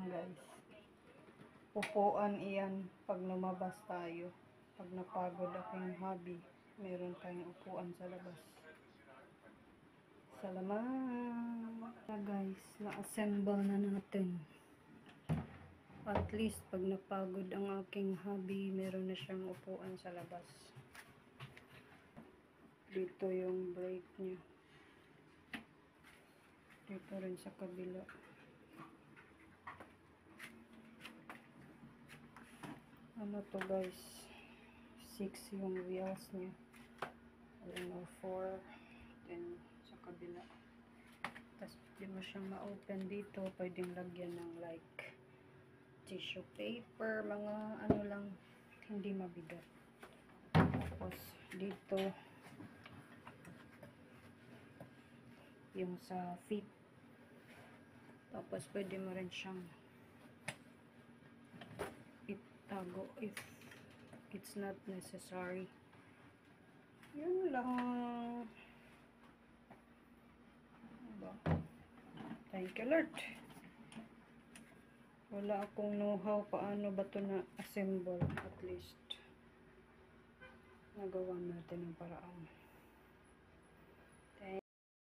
Guys, upuan iyan pag lumabas tayo. Pag napagod aking hobby, meron tayong upuan sa labas. Salamat na guys, na-assemble na natin. At least pag napagod ang aking hobby, meron na siyang upuan sa labas. Dito yung brake niya. Dito rin sa kabila. Ano to guys, 6 yung wheels niya. Ayun o, 4. Then sa kabila. Tapos pwede mo siyang ma-open dito. Pwedeng lagyan ng like tissue paper, mga ano lang, hindi mabigat. Tapos dito yung sa feet. Tapos pwede mo rin siyang itago if it's not necessary. Yun lang. Diba? Thank you Lord. Wala akong know-how paano ba ito na-assemble. At least nagawa natin ng paraan.